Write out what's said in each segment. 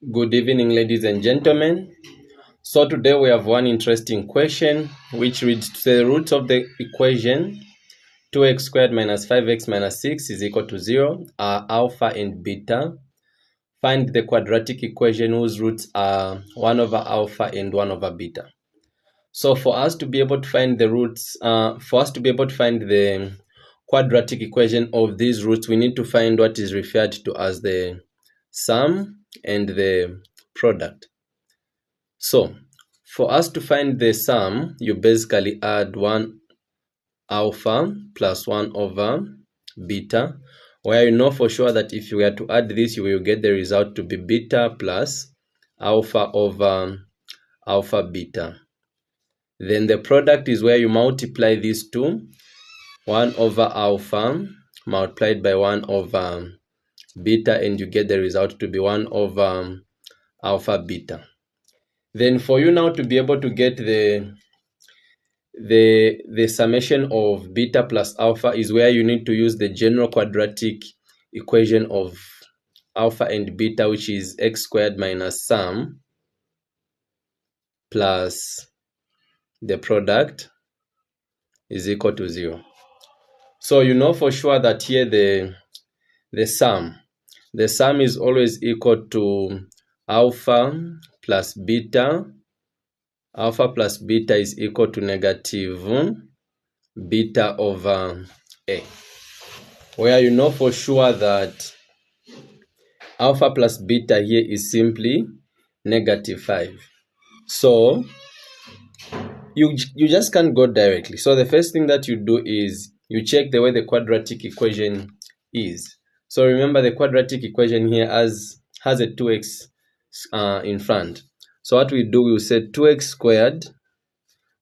Good evening, ladies and gentlemen. So today we have one interesting question which reads the roots of the equation 2x squared minus 5x minus 6 is equal to 0 are alpha and beta. Find the quadratic equation whose roots are 1 over alpha and 1 over beta. So for us to be able to find the roots, the quadratic equation of these roots, we need to find what is referred to as the sum and the product. So for us to find the sum, you basically add 1 alpha plus 1 over beta, where you know for sure that if you were to add this, you will get the result to be beta plus alpha over alpha beta. Then the product is where you multiply these two, 1 over alpha multiplied by 1 over beta, and you get the result to be 1 over alpha beta. Then for you now to be able to get the summation of beta plus alpha is where you need to use the general quadratic equation of alpha and beta, which is x squared minus sum plus the product is equal to 0. So you know for sure that here the sum is always equal to alpha plus beta. Alpha plus beta is equal to negative beta over a, where you know for sure that alpha plus beta here is simply negative 5. So you just can't go directly. So the first thing that you do is you check the way the quadratic equation is. So remember, the quadratic equation here has a 2x in front. So what we do, we will say 2x squared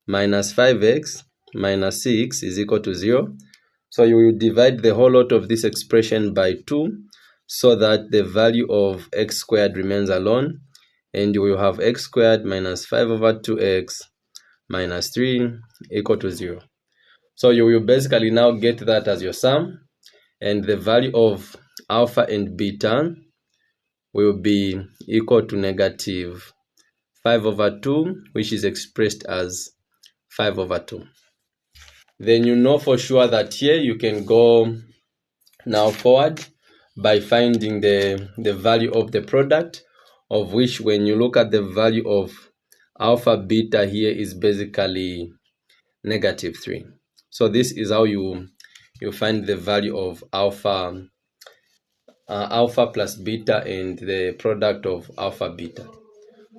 minus 5x minus 6 is equal to 0. So you will divide the whole lot of this expression by 2 so that the value of x squared remains alone, and you will have x squared minus 5 over 2x minus 3 equal to 0. So you will basically now get that as your sum, and the value of alpha and beta will be equal to negative 5 over 2, which is expressed as 5 over 2. Then you know for sure that here you can go now forward by finding the value of the product, of which when you look at the value of alpha beta here is basically negative 3. So this is how you find the value of alpha plus beta and the product of alpha beta.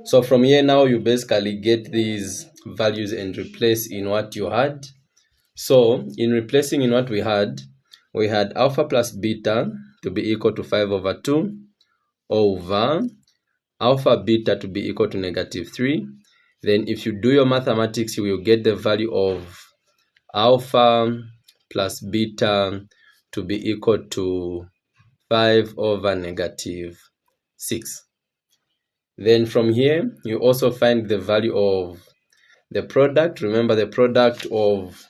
So from here now you basically get these values and replace in what you had. So in replacing in what we had alpha plus beta to be equal to 5 over 2 over alpha beta to be equal to negative 3. Then if you do your mathematics, you will get the value of alpha plus beta to be equal to 5 over negative 6. Then from here, you also find the value of the product. Remember, the product of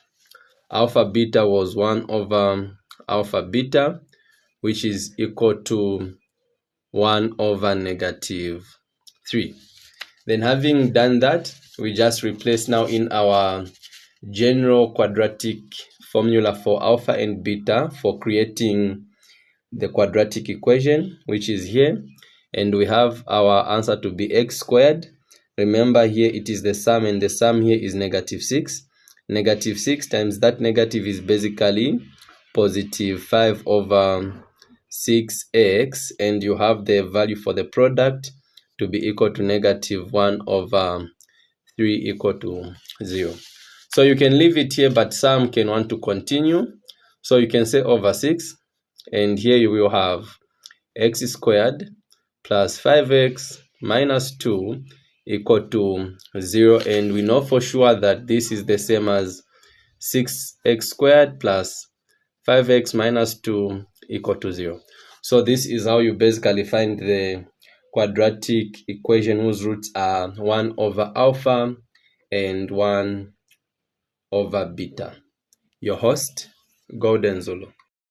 alpha beta was 1 over alpha beta, which is equal to 1 over negative 3. Then having done that, we just replace now in our general quadratic formula for alpha and beta for creating the quadratic equation, which is here, and we have our answer to be x squared. Remember, here it is the sum, and the sum here is negative 6. Negative 6 times that negative is basically positive 5 over 6x, and you have the value for the product to be equal to negative 1 over 3 equal to 0. So you can leave it here, but some can want to continue. So you can say over 6, and here you will have x squared plus 5x minus 2 equal to 0, and we know for sure that this is the same as 6x squared plus 5x minus 2 equal to 0. So this is how you basically find the quadratic equation whose roots are 1 over alpha and 1 over beta. Your host, Golden Zulu.